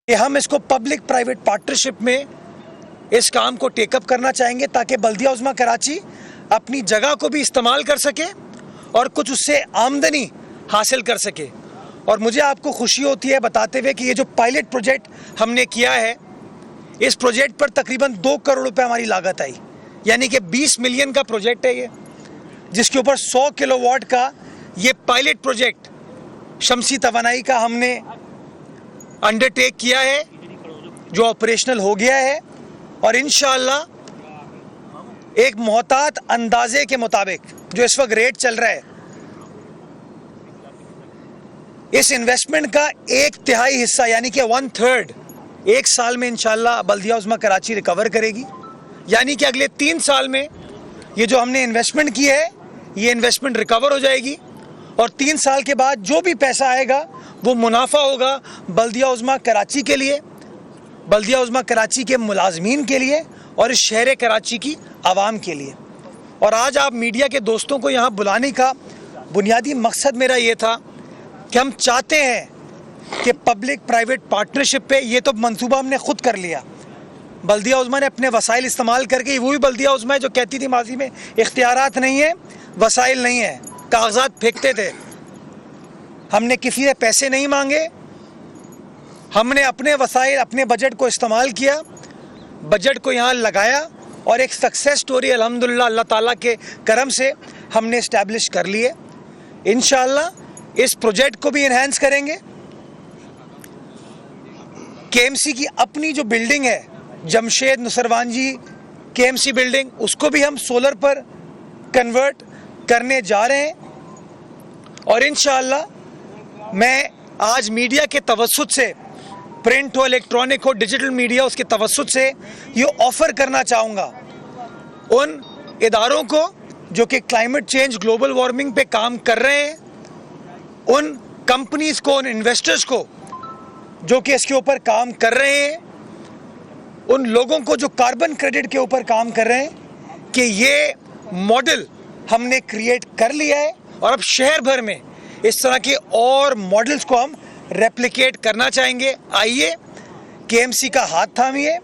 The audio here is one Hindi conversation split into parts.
कि हम इसको पब्लिक प्राइवेट पार्टनरशिप में इस काम को टेकअप करना चाहेंगे ताकि बल्दिया उज़्मा कराची अपनी जगह को भी इस्तेमाल कर सके और कुछ उससे आमदनी हासिल कर सके। और मुझे आपको खुशी होती है बताते हुए कि ये जो पायलट प्रोजेक्ट हमने किया है, इस प्रोजेक्ट पर तकरीबन 2 करोड़ रुपए हमारी लागत आई, यानी कि 20 मिलियन का प्रोजेक्ट है ये, जिसके ऊपर 100 किलोवाट का ये पायलट प्रोजेक्ट शमसी तवानाई का हमने अंडरटेक किया है, जो ऑपरेशनल हो गया है। और इंशाअल्लाह एक मोहतात अंदाजे के मुताबिक जो इस वक्त रेट चल रहा है, इस इन्वेस्टमेंट का 1/3 हिस्सा यानी कि 1/3 एक साल में इंशाअल्लाह बल्दिया उज़्मा कराची रिकवर करेगी। यानी कि अगले 3 साल में ये जो हमने इन्वेस्टमेंट की है, ये इन्वेस्टमेंट रिकवर हो जाएगी और 3 साल के बाद जो भी पैसा आएगा वो मुनाफा होगा बल्दिया उज़्मा कराची के लिए, बल्दिया उज़्मा कराची के मुलाजमीन के लिए और इस शहर कराची की आवाम के लिए। और आज आप मीडिया के दोस्तों को यहाँ बुलाने का बुनियादी मकसद मेरा ये था कि हम चाहते हैं कि पब्लिक प्राइवेट पार्टनरशिप पे, ये तो मंसूबा हमने खुद कर लिया, बल्दिया उज़्मा ने अपने वसाइल इस्तेमाल करके, वही बल्दिया उज़्मा है जो कहती थी माजी में इख्तियारात नहीं है, वसाइल नहीं है, कागजात फेंकते थे। हमने किसी से पैसे नहीं मांगे, हमने अपने वसाइल, अपने बजट को इस्तेमाल किया, बजट को यहाँ लगाया और एक सक्सेस स्टोरी अल्हम्दुलिल्लाह अल्लाह ताला के करम से हमने इस्टेब्लिश कर लिए। इंशाअल्लाह इस प्रोजेक्ट को भी इन्हेंस करेंगे। केएमसी की अपनी जो बिल्डिंग है, जमशेद नुसरवान जी केएमसी बिल्डिंग, उसको भी हम सोलर पर कन्वर्ट करने जा रहे हैं। और इंशाअल्लाह मैं आज मीडिया के तवस्सुत से, प्रिंट हो, इलेक्ट्रॉनिक हो, डिजिटल मीडिया, उसके तवस्सुत से ये ऑफ़र करना चाहूँगा उन इदारों को जो कि क्लाइमेट चेंज, ग्लोबल वार्मिंग पे काम कर रहे हैं, उन कंपनीज़ को, उन इन्वेस्टर्स को जो कि इसके ऊपर काम कर रहे हैं, उन लोगों को जो कार्बन क्रेडिट के ऊपर काम कर रहे हैं, कि ये मॉडल हमने क्रिएट कर लिया है और अब शहर भर में इस तरह के और मॉडल्स को हम रेप्लिकेट करना चाहेंगे। आइए केएमसी का हाथ थामिए,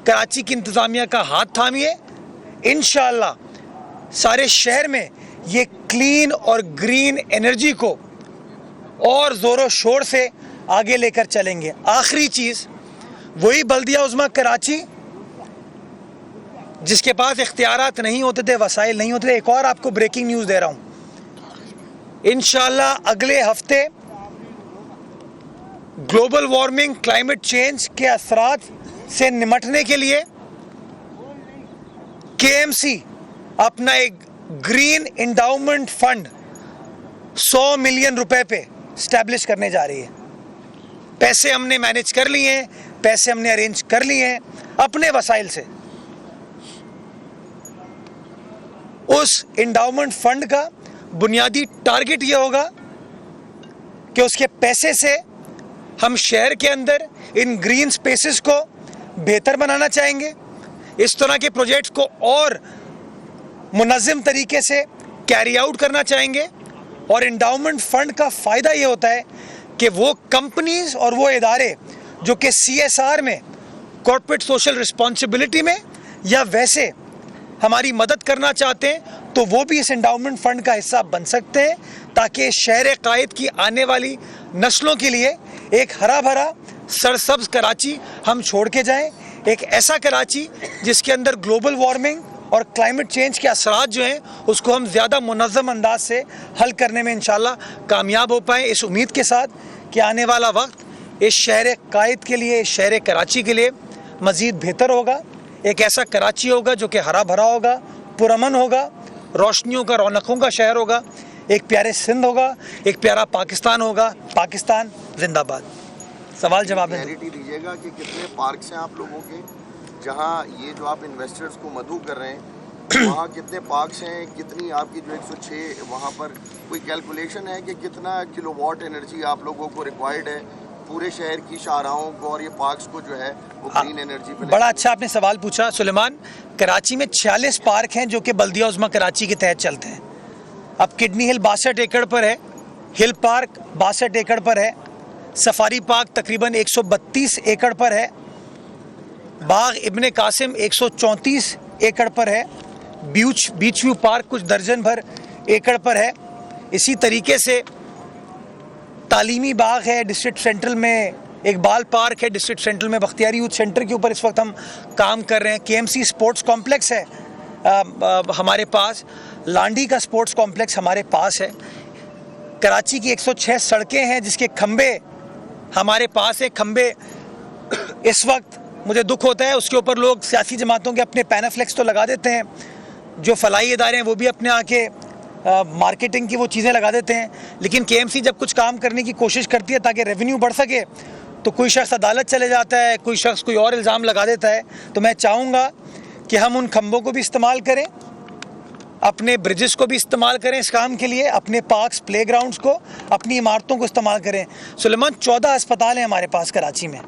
कराची की इंतज़ामिया का हाथ थामिए, इंशाअल्लाह सारे शहर में ये क्लीन और ग्रीन एनर्जी को और ज़ोरों शोर से आगे लेकर चलेंगे। आखिरी चीज़, वही बल्दिया उज़्मा कराची जिसके पास इख्तियारात नहीं होते थे, वसाइल नहीं होते थे। एक और आपको ब्रेकिंग न्यूज़ दे रहा हूँ, इंशाअल्लाह अगले हफ्ते ग्लोबल वार्मिंग, क्लाइमेट चेंज के असरात से निमटने के लिए केएमसी अपना एक ग्रीन इंडाउमेंट फंड 100 मिलियन रुपए पे स्टैब्लिश करने जा रही है। पैसे हमने मैनेज कर लिए हैं, पैसे हमने अरेंज कर लिए हैं अपने वसाइल से। उस इंडाउमेंट फंड का बुनियादी टारगेट ये होगा कि उसके पैसे से हम शहर के अंदर इन ग्रीन स्पेसेस को बेहतर बनाना चाहेंगे, इस तरह के प्रोजेक्ट्स को और मुनज़्ज़म तरीके से कैरी आउट करना चाहेंगे। और इंडाउमेंट फंड का फ़ायदा ये होता है कि वो कंपनीज़ और वो इदारे जो कि CSR में, कॉर्पोरेट सोशल रिस्पॉन्सिबिलिटी में, या वैसे हमारी मदद करना चाहते हैं, तो वो भी इस इंडाउमेंट फंड का हिस्सा बन सकते हैं, ताकि शहर कायद की आने वाली नस्लों के लिए एक हरा भरा सरसब्ज कराची हम छोड़ के जाएं, एक ऐसा कराची जिसके अंदर ग्लोबल वार्मिंग और क्लाइमेट चेंज के असरात जो हैं उसको हम ज़्यादा मुनज़्ज़म अंदाज से हल करने में इंशाअल्लाह कामयाब हो पाएँ। इस उम्मीद के साथ कि आने वाला वक्त इस शहर कायद के लिए, इस शहर कराची के लिए मज़ीद बेहतर होगा। एक ऐसा कराची होगा जो कि हरा भरा होगा, पुरअमन होगा, रोशनियों का, रौनकों का शहर होगा, एक प्यारे सिंध होगा, एक प्यारा पाकिस्तान होगा। पाकिस्तान जिंदाबाद। सवाल जवाब में क्लैरिटी दीजिएगा कि कितने पार्क्स हैं आप लोगों के, जहां ये जो आप इन्वेस्टर्स को मदऊ कर रहे हैं, वहाँ कितने पार्क्स हैं, कितनी आपकी जो 106 वहाँ पर कोई कैलकुलेशन है कि कितना किलोवाट एनर्जी आप लोगों को रिक्वायर्ड है पूरे शहर की शाहराहों को और ये पार्क्स को जो है वो ग्रीन एनर्जी पे? बड़ा अच्छा आपने सवाल पूछा सुलेमान। कराची में 46 पार्क हैं जो कि बल्दिया उज़्मा कराची के तहत चलते हैं। अब किडनी हिल 62 एकड़ पर है, हिल पार्क 62 एकड़ पर है, सफारी पार्क तकरीबन 132 एकड़ पर है, बाग इब्ने कासिम 134 एकड़ पर है, बीच व्यू पार्क कुछ दर्जन भर एकड़ पर है। इसी तरीके से तालीमी बाग है डिस्ट्रिक्ट सेंट्रल में, एक बाल पार्क है डिस्ट्रिक्ट सेंट्रल में, बख्तियारी यूथ सेंटर के ऊपर इस वक्त हम काम कर रहे हैं। KMC स्पोर्ट्स कॉम्प्लेक्स है हमारे पास, लांडी का स्पोर्ट्स कॉम्प्लेक्स हमारे पास है। कराची की 106 सड़कें हैं जिसके खंबे हमारे पास है। खंबे इस वक्त मुझे दुख होता है, उसके ऊपर लोग सियासी जमातों के अपने पैनाफ्लेक्स तो लगा देते हैं, जो फलाई इदारे हैं वो भी अपने आके मार्केटिंग की वो चीज़ें लगा देते हैं। लेकिन KMC जब कुछ काम करने की कोशिश करती है ताकि रेवेन्यू बढ़ सके तो कोई शख्स अदालत चले जाता है, कोई शख्स कोई और इल्ज़ाम लगा देता है। तो मैं चाहूँगा कि हम उन खंभों को भी इस्तेमाल करें, अपने ब्रिजेस को भी इस्तेमाल करें इस काम के लिए, अपने पार्क्स प्लेग्राउंड्स को, अपनी इमारतों को इस्तेमाल करें। सुलेमान 14 अस्पताल हैं हमारे पास कराची में।